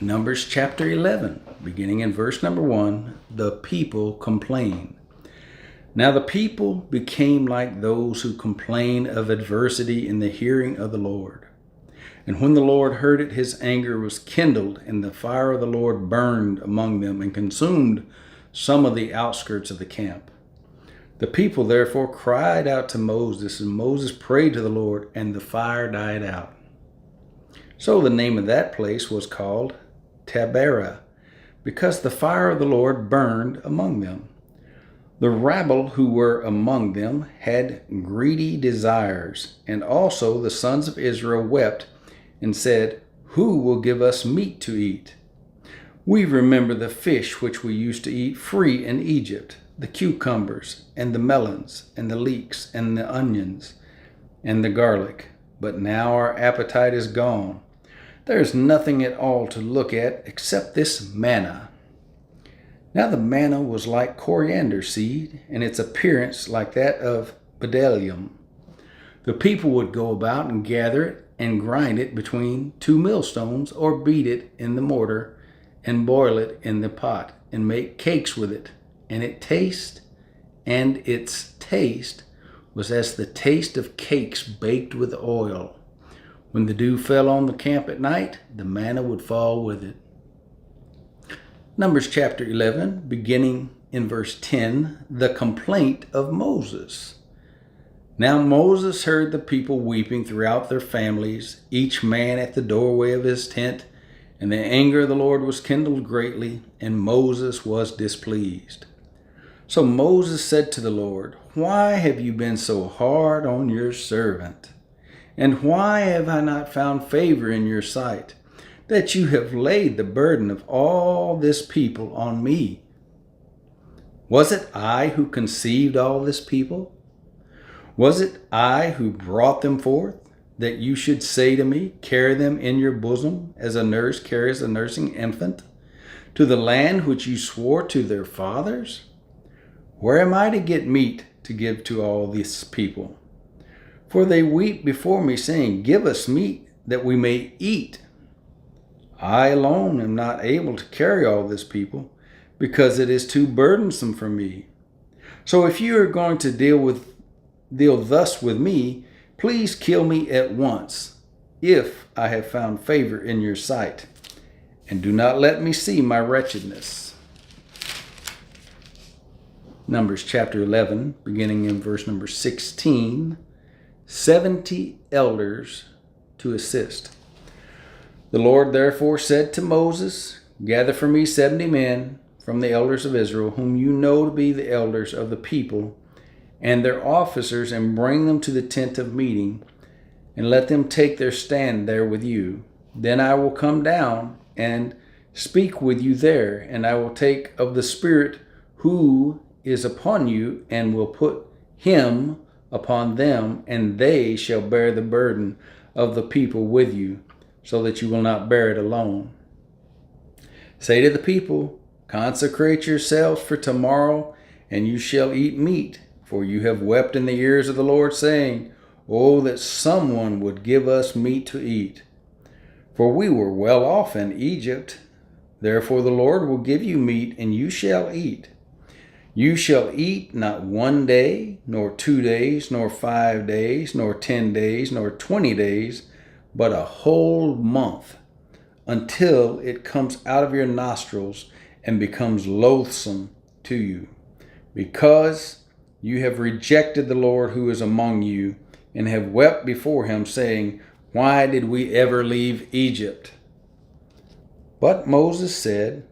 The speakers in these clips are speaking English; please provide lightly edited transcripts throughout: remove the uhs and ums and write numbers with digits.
Numbers chapter 11, beginning in verse number 1, the people complain. Now the people became like those who complain of adversity in the hearing of the Lord. And when the Lord heard it, his anger was kindled, and the fire of the Lord burned among them and consumed some of the outskirts of the camp. The people therefore cried out to Moses, and Moses prayed to the Lord, and the fire died out. So the name of that place was called Taberah, because the fire of the Lord burned among them. The rabble who were among them had greedy desires, and also the sons of Israel wept and said, "Who will give us meat to eat? We remember the fish which we used to eat free in Egypt, the cucumbers and the melons and the leeks and the onions and the garlic. But now our appetite is gone. There is nothing at all to look at except this manna." Now the manna was like coriander seed, and its appearance like that of bdellium. The people would go about and gather it and grind it between two millstones, or beat it in the mortar and boil it in the pot and make cakes with it. And its taste was as the taste of cakes baked with oil. When the dew fell on the camp at night, the manna would fall with it. Numbers chapter 11, beginning in verse 10, the complaint of Moses. Now Moses heard the people weeping throughout their families, each man at the doorway of his tent, and the anger of the Lord was kindled greatly, and Moses was displeased. So Moses said to the Lord, "Why have you been so hard on your servant? And why have I not found favor in your sight, that you have laid the burden of all this people on me? Was it I who conceived all this people? Was it I who brought them forth, that you should say to me, 'Carry them in your bosom, as a nurse carries a nursing infant, to the land which you swore to their fathers?' Where am I to get meat to give to all these people? For they weep before me, saying, 'Give us meat that we may eat.' I alone am not able to carry all this people, because it is too burdensome for me. So if you are going to deal thus with me, please kill me at once, if I have found favor in your sight, and do not let me see my wretchedness." Numbers chapter 11, beginning in verse number 16, 70 elders to assist. The Lord therefore said to Moses, "Gather for me 70 men from the elders of Israel, whom you know to be the elders of the people, and their officers, and bring them to the tent of meeting, and let them take their stand there with you. Then I will come down and speak with you there, and I will take of the Spirit who is upon you, and will put him upon them, and they shall bear the burden of the people with you, so that you will not bear it alone. Say to the people, 'Consecrate yourselves for tomorrow, and you shall eat meat. For you have wept in the ears of the Lord, saying, Oh, that someone would give us meat to eat. For we were well off in Egypt. Therefore the Lord will give you meat, and you shall eat. You shall eat not 1 day, nor 2 days, nor 5 days, nor 10 days, nor 20 days, but a whole month, until it comes out of your nostrils and becomes loathsome to you, because you have rejected the Lord who is among you, and have wept before him, saying, Why did we ever leave Egypt?' But Moses said,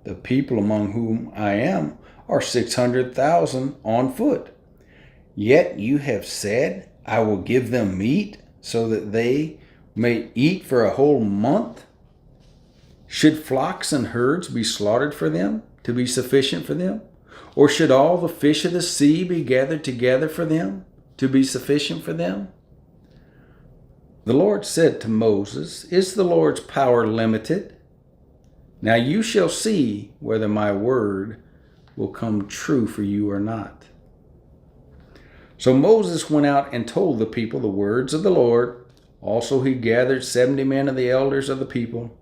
The people among whom I am are 600,000 on foot. Yet you have said, I will give them meat, so that they may eat for a whole month. Should flocks and herds be slaughtered for them, to be sufficient for them? Or should all the fish of the sea be gathered together for them, to be sufficient for them?" The Lord said to Moses, "Is the Lord's power limited? Now you shall see whether my word will come true for you or not." So Moses went out and told the people the words of the Lord. Also he gathered 70 men of the elders of the people,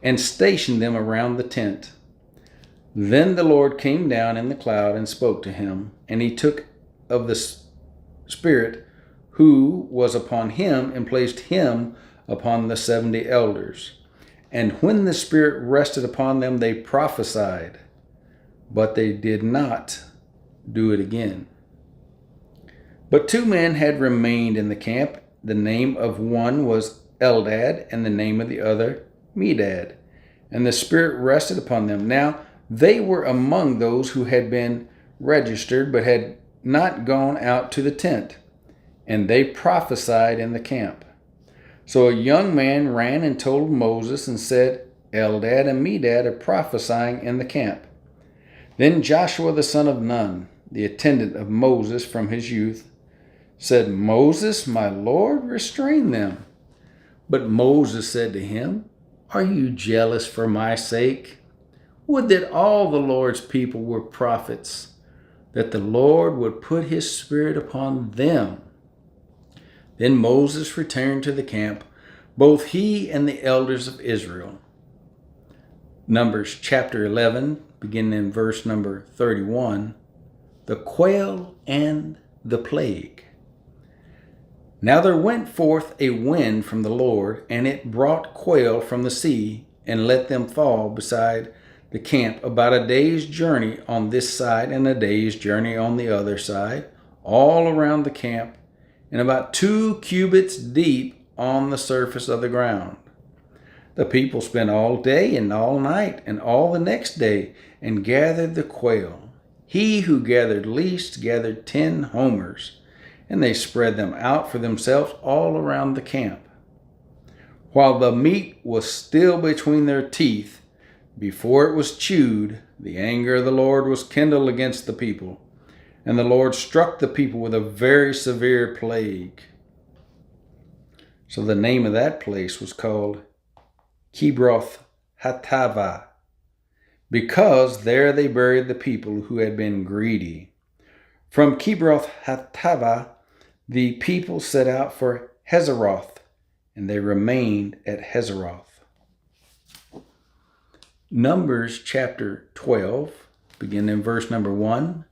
and stationed them around the tent. Then the Lord came down in the cloud and spoke to him, and he took of the Spirit who was upon him and placed him upon the 70 elders. And when the Spirit rested upon them, they prophesied, but they did not do it again. But 2 men had remained in the camp. The name of one was Eldad, and the name of the other Medad. And the Spirit rested upon them. Now they were among those who had been registered, but had not gone out to the tent. And they prophesied in the camp. So a young man ran and told Moses and said, Eldad and Medad are prophesying in the camp. Then Joshua the son of Nun, the attendant of Moses from his youth, said, Moses, my Lord, restrain them. But Moses said to him, Are you jealous for my sake? Would that all the Lord's people were prophets, that the Lord would put his Spirit upon them. Then Moses returned to the camp, both he and the elders of Israel. Numbers chapter 11, beginning in verse number 31, the quail and the plague. Now there went forth a wind from the Lord, and it brought quail from the sea, and let them fall beside the camp about a day's journey on this side and a day's journey on the other side, all around the camp, and about 2 cubits deep on the surface of the ground. The people spent all day and all night and all the next day and gathered the quail. He who gathered least gathered 10 homers, and they spread them out for themselves all around the camp. While the meat was still between their teeth, before it was chewed, the anger of the Lord was kindled against the people, and the Lord struck the people with a very severe plague. So the name of that place was called Kibroth Hattava, because there they buried the people who had been greedy. From Kibroth Hattava, the people set out for Hazeroth, and they remained at Hazeroth. Numbers chapter 12, beginning in verse number 1.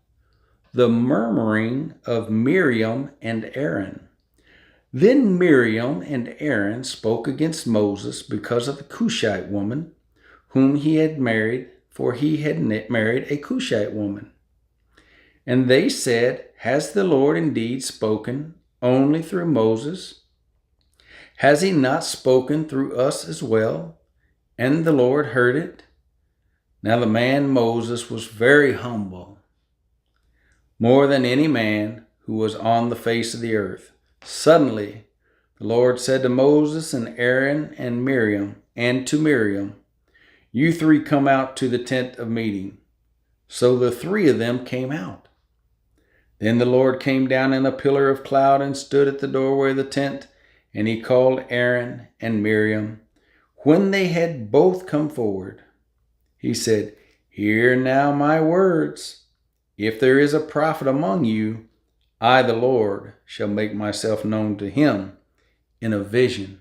The murmuring of Miriam and Aaron. Then Miriam and Aaron spoke against Moses because of the Cushite woman whom he had married, for he had married a Cushite woman. And they said, Has the Lord indeed spoken only through Moses? Has he not spoken through us as well? And the Lord heard it. Now the man Moses was very humble, more than any man who was on the face of the earth. Suddenly the Lord said to Moses and Aaron and Miriam, and to Miriam, You 3 come out to the tent of meeting. So the 3 of them came out. Then the Lord came down in a pillar of cloud and stood at the doorway of the tent, and he called Aaron and Miriam. When they had both come forward, he said, Hear now my words. If there is a prophet among you, I, the Lord, shall make myself known to him in a vision.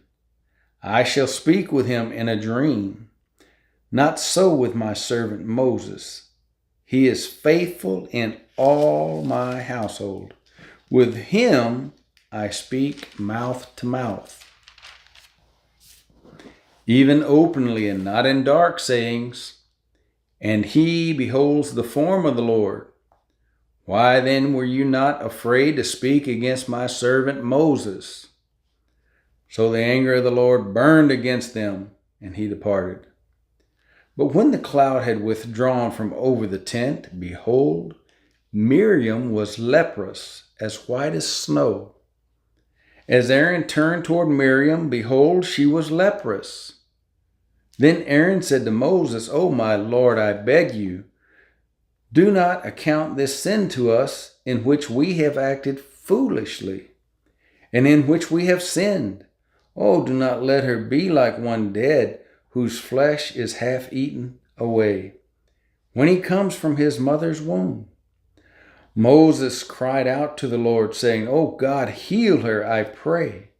I shall speak with him in a dream. Not so with my servant Moses. He is faithful in all my household. With him I speak mouth to mouth, even openly and not in dark sayings. And he beholds the form of the Lord. Why then were you not afraid to speak against my servant Moses? So the anger of the Lord burned against them, and he departed. But when the cloud had withdrawn from over the tent, behold, Miriam was leprous, as white as snow. As Aaron turned toward Miriam, behold, she was leprous. Then Aaron said to Moses, O my Lord, I beg you, do not account this sin to us in which we have acted foolishly, and in which we have sinned. Oh, do not let her be like one dead, whose flesh is half eaten away, when he comes from his mother's womb. Moses cried out to the Lord, saying, O God, heal her, I pray.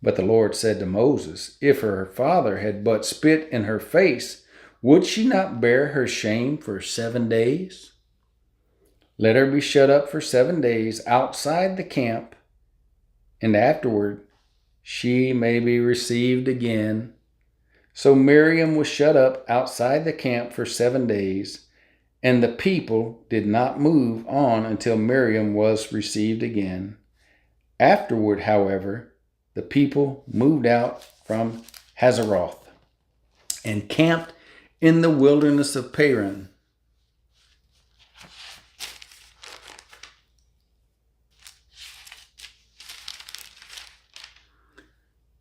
But the Lord said to Moses, if her father had but spit in her face, would she not bear her shame for 7 days? Let her be shut up for 7 days outside the camp, and afterward she may be received again. So Miriam was shut up outside the camp for 7 days, and the people did not move on until Miriam was received again. Afterward, however, the people moved out from Hazeroth and camped in the wilderness of Paran.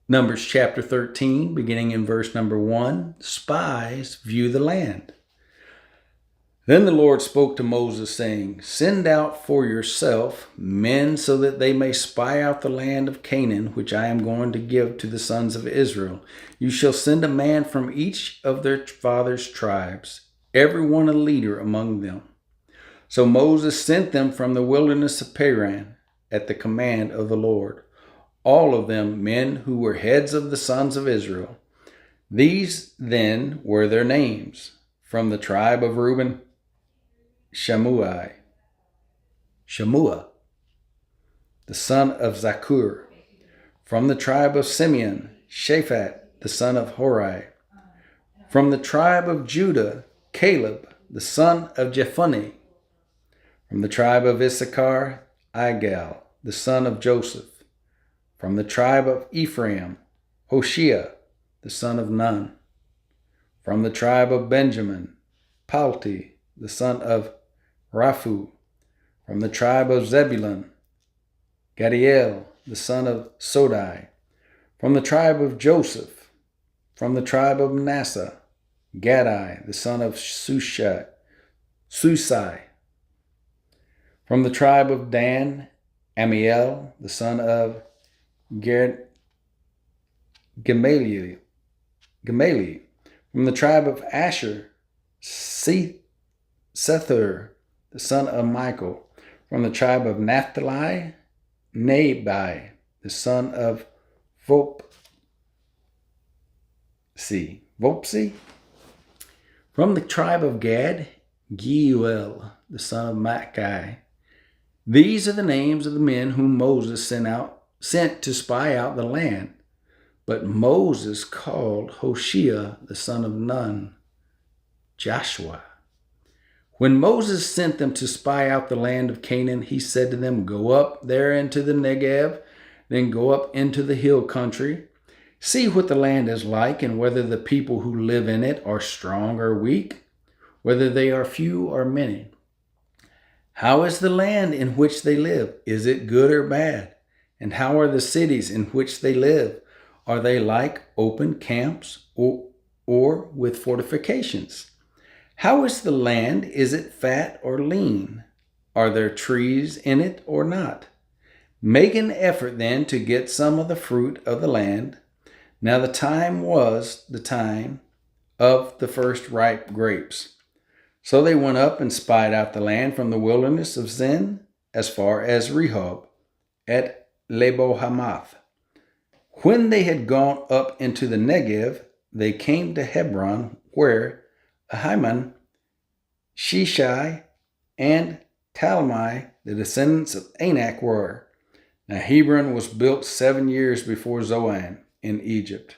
Numbers chapter 13, beginning in verse number 1, spies view the land. Then the Lord spoke to Moses, saying, send out for yourself men so that they may spy out the land of Canaan, which I am going to give to the sons of Israel. You shall send a man from each of their fathers' tribes, every one a leader among them. So Moses sent them from the wilderness of Paran at the command of the Lord, all of them men who were heads of the sons of Israel. These then were their names: from the tribe of Reuben, Shemua, the son of Zakur; from the tribe of Simeon, Shaphat, the son of Hori; from the tribe of Judah, Caleb, the son of Jephunneh; from the tribe of Issachar, Igal, the son of Joseph; from the tribe of Ephraim, Hoshea, the son of Nun; from the tribe of Benjamin, Palti, the son of Raphu; from the tribe of Zebulun, Gadiel, the son of Sodai; from the tribe of Joseph; from the tribe of Manasseh, Gadai, the son of Susai; from the tribe of Dan, Amiel, the son of Gamaliel; from the tribe of Asher, Sethur, the son of Michael; from the tribe of Naphtali, Nabai, the son of Vopsi; from the tribe of Gad, Geuel, the son of Machi. These are the names of the men whom Moses sent to spy out the land. But Moses called Hoshea, the son of Nun, Joshua. When Moses sent them to spy out the land of Canaan, he said to them, go up there into the Negev, then go up into the hill country. See what the land is like, and whether the people who live in it are strong or weak, whether they are few or many. How is the land in which they live? Is it good or bad? And how are the cities in which they live? Are they like open camps or with fortifications? How is the land? Is it fat or lean? Are there trees in it or not? Make an effort then to get some of the fruit of the land. Now the time was the time of the first ripe grapes. So they went up and spied out the land from the wilderness of Zin as far as Rehob at Lebo-Hamath. When they had gone up into the Negev, they came to Hebron, where Ahiman, Shishai, and Talmai, the descendants of Anak, were. Now Hebron was built 7 years before Zoan in Egypt.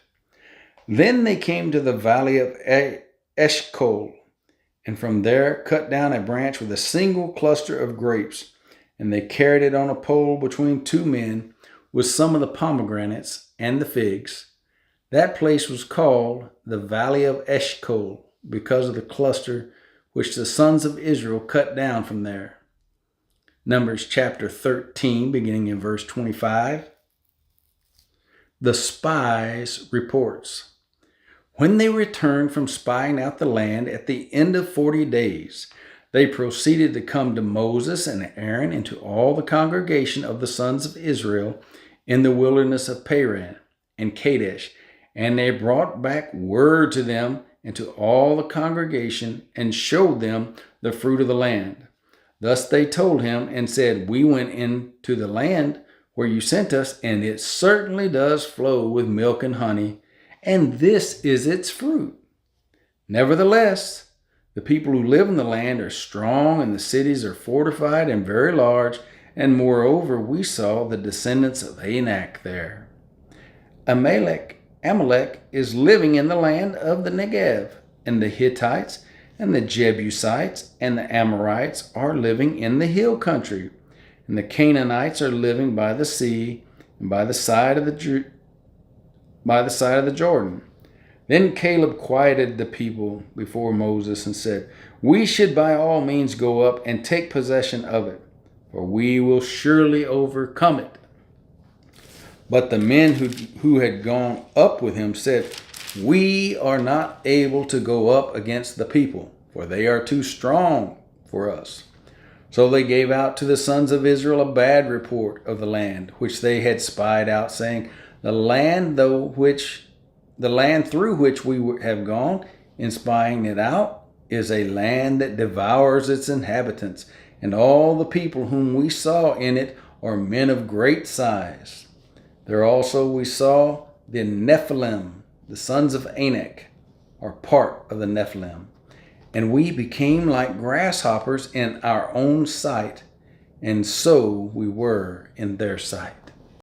Then they came to the valley of Eshcol, and from there cut down a branch with a single cluster of grapes, and they carried it on a pole between 2 men with some of the pomegranates and the figs. That place was called the Valley of Eshcol because of the cluster which the sons of Israel cut down from there. Numbers chapter 13, beginning in verse 25. The spies' reports. When they returned from spying out the land at the end of 40 days, they proceeded to come to Moses and Aaron and to all the congregation of the sons of Israel in the wilderness of Paran and Kadesh, and they brought back word to them and to all the congregation and showed them the fruit of the land. Thus they told him and said, we went into the land where you sent us, and it certainly does flow with milk and honey, and this is its fruit. Nevertheless, the people who live in the land are strong, and the cities are fortified and very large, and moreover, we saw the descendants of Anak there. Amalek is living in the land of the Negev, and the Hittites and the Jebusites and the Amorites are living in the hill country, and the Canaanites are living by the sea and by the side of the Jordan. Then Caleb quieted the people before Moses and said, "We should by all means go up and take possession of it, for we will surely overcome it." But the men who had gone up with him said, "We are not able to go up against the people, for they are too strong for us." So they gave out to the sons of Israel a bad report of the land which they had spied out, saying, The land through which we have gone in spying it out is a land that devours its inhabitants, and all the people whom we saw in it are men of great size. There also we saw the Nephilim, the sons of Anak, are part of the Nephilim. And we became like grasshoppers in our own sight, and so we were in their sight.